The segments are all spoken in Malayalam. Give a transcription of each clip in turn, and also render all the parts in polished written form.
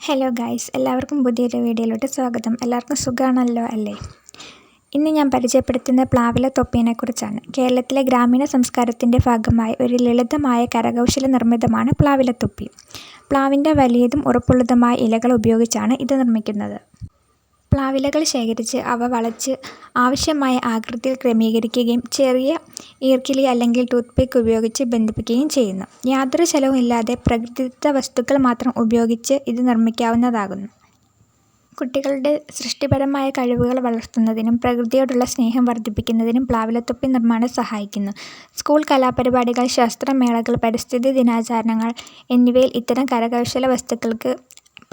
ഹലോ ഗൈസ്, എല്ലാവർക്കും പുതിയൊരു വീഡിയോയിലോട്ട് സ്വാഗതം. എല്ലാവർക്കും സുഖമാണല്ലോ അല്ലേ? ഇന്ന് ഞാൻ പരിചയപ്പെടുത്തുന്ന പ്ലാവില തൊപ്പിയെക്കുറിച്ചാണ്. കേരളത്തിലെ ഗ്രാമീണ സംസ്കാരത്തിൻ്റെ ഭാഗമായ ഒരു ലളിതമായ കരകൗശല നിർമ്മിതമാണ് പ്ലാവിലത്തൊപ്പി. പ്ലാവിൻ്റെ വലിയതും ഉറപ്പുള്ളതുമായ ഇലകൾ ഉപയോഗിച്ചാണ് ഇത് നിർമ്മിക്കുന്നത്. പ്ലാവിലകൾ ശേഖരിച്ച് അവ വളച്ച് ആവശ്യമായ ആകൃതിയിൽ ക്രമീകരിക്കുകയും ചെറിയ ഈർക്കിലി അല്ലെങ്കിൽ ടൂത്ത്പിക്ക് ഉപയോഗിച്ച് ബന്ധിപ്പിക്കുകയും ചെയ്യുന്നു. യാതൊരു ചെലവും ഇല്ലാതെ പ്രകൃതിദത്ത വസ്തുക്കൾ മാത്രം ഉപയോഗിച്ച് ഇത് നിർമ്മിക്കാവുന്നതാകുന്നു. കുട്ടികളുടെ സൃഷ്ടിപരമായ കഴിവുകൾ വളർത്തുന്നതിനും പ്രകൃതിയോടുള്ള സ്നേഹം വർദ്ധിപ്പിക്കുന്നതിനും പ്ലാവിലത്തൊപ്പി നിർമ്മാണം സഹായിക്കുന്നു. സ്കൂൾ കലാപരിപാടികൾ, ശാസ്ത്രമേളകൾ, പരിസ്ഥിതി ദിനാചരണങ്ങൾ എന്നിവയിൽ ഇത്തരം കരകൗശല വസ്തുക്കൾക്ക്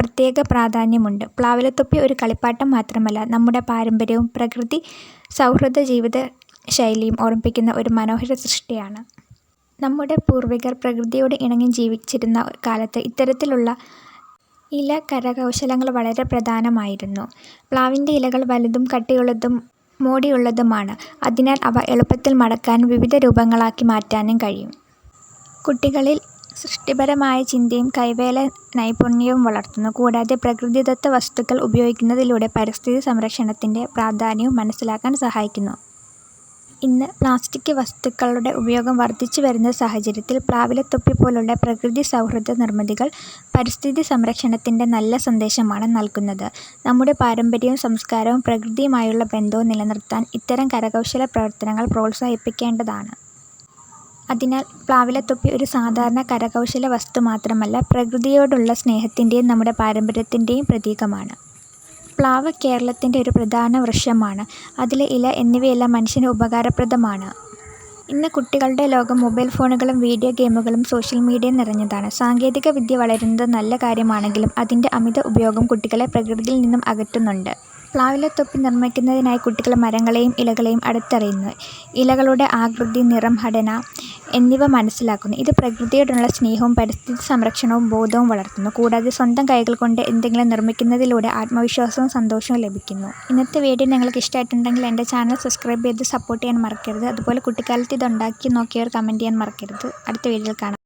പ്രത്യേക പ്രാധാന്യമുണ്ട്. പ്ലാവിലത്തൊപ്പി ഒരു കളിപ്പാട്ടം മാത്രമല്ല, നമ്മുടെ പാരമ്പര്യവും പ്രകൃതി സൗഹൃദ ജീവിത ശൈലിയും ഓർമ്മിപ്പിക്കുന്ന ഒരു മനോഹര സൃഷ്ടിയാണ്. നമ്മുടെ പൂർവികർ പ്രകൃതിയോട് ഇണങ്ങി ജീവിച്ചിരുന്ന കാലത്ത് ഇത്തരത്തിലുള്ള ഇല കരകൗശലങ്ങൾ വളരെ പ്രധാനമായിരുന്നു. പ്ലാവിൻ്റെ ഇലകൾ വലുതും കട്ടിയുള്ളതും മോടിയുള്ളതുമാണ്. അതിനാൽ അവ എളുപ്പത്തിൽ മടക്കാനും വിവിധ രൂപങ്ങളാക്കി മാറ്റാനും കഴിയും. കുട്ടികളിൽ സൃഷ്ടിപരമായ ചിന്തയും കൈവേല നൈപുണ്യവും വളർത്തുന്നു. കൂടാതെ പ്രകൃതിദത്ത വസ്തുക്കൾ ഉപയോഗിക്കുന്നതിലൂടെ പരിസ്ഥിതി സംരക്ഷണത്തിൻ്റെ പ്രാധാന്യവും മനസ്സിലാക്കാൻ സഹായിക്കുന്നു. ഇന്ന് പ്ലാസ്റ്റിക് വസ്തുക്കളുടെ ഉപയോഗം വർദ്ധിച്ചു വരുന്ന സാഹചര്യത്തിൽ പ്ലാവിലത്തൊപ്പി പോലുള്ള പ്രകൃതി സൗഹൃദ നിർമ്മിതികൾ പരിസ്ഥിതി സംരക്ഷണത്തിൻ്റെ നല്ല സന്ദേശമാണ് നൽകുന്നത്. നമ്മുടെ പാരമ്പര്യവും സംസ്കാരവും പ്രകൃതിയുമായുള്ള ബന്ധവും നിലനിർത്താൻ ഇത്തരം കരകൗശല പ്രവർത്തനങ്ങൾ പ്രോത്സാഹിപ്പിക്കേണ്ടതാണ്. അതിനാൽ പ്ലാവിലത്തൊപ്പി ഒരു സാധാരണ കരകൗശല വസ്തു മാത്രമല്ല, പ്രകൃതിയോടുള്ള സ്നേഹത്തിൻ്റെയും നമ്മുടെ പാരമ്പര്യത്തിൻ്റെയും പ്രതീകമാണ്. പ്ലാവ് കേരളത്തിൻ്റെ ഒരു പ്രധാന വൃക്ഷമാണ്. അതിലെ ഇല എന്നിവയെല്ലാം മനുഷ്യന് ഉപകാരപ്രദമാണ്. ഇന്ന് കുട്ടികളുടെ ലോകം മൊബൈൽ ഫോണുകളും വീഡിയോ ഗെയിമുകളും സോഷ്യൽ മീഡിയയും നിറഞ്ഞതാണ്. സാങ്കേതിക വിദ്യ വളരുന്നത് നല്ല കാര്യമാണെങ്കിലും അതിൻ്റെ അമിത ഉപയോഗം കുട്ടികളെ പ്രകൃതിയിൽ നിന്നും അകറ്റുന്നുണ്ട്. പ്ലാവിലത്തൊപ്പി നിർമ്മിക്കുന്നതിനായി കുട്ടികൾ മരങ്ങളെയും ഇലകളെയും അടുത്തറിയുന്നു. ഇലകളുടെ ആകൃതി, നിറം, ഘടന എന്നിവ മനസ്സിലാക്കുന്നു. ഇത് പ്രകൃതിയോടുള്ള സ്നേഹവും പരിസ്ഥിതി സംരക്ഷണവും ബോധവും വളർത്തുന്നു. കൂടാതെ സ്വന്തം കൈകൾ കൊണ്ട് എന്തെങ്കിലും നിർമ്മിക്കുന്നതിലൂടെ ആത്മവിശ്വാസവും സന്തോഷവും ലഭിക്കുന്നു. ഇന്നത്തെ വീഡിയോ നിങ്ങൾക്ക് ഇഷ്ടമായിട്ടുണ്ടെങ്കിൽ എൻ്റെ ചാനൽ സബ്സ്ക്രൈബ് ചെയ്ത് സപ്പോർട്ട് ചെയ്യാൻ മറക്കരുത്. അതുപോലെ കുട്ടിക്കാലത്ത് ഇത് ഉണ്ടാക്കി നോക്കിയവർ കമൻറ്റ് ചെയ്യാൻ മറക്കരുത്. അടുത്ത വീഡിയോയിൽ കാണാം.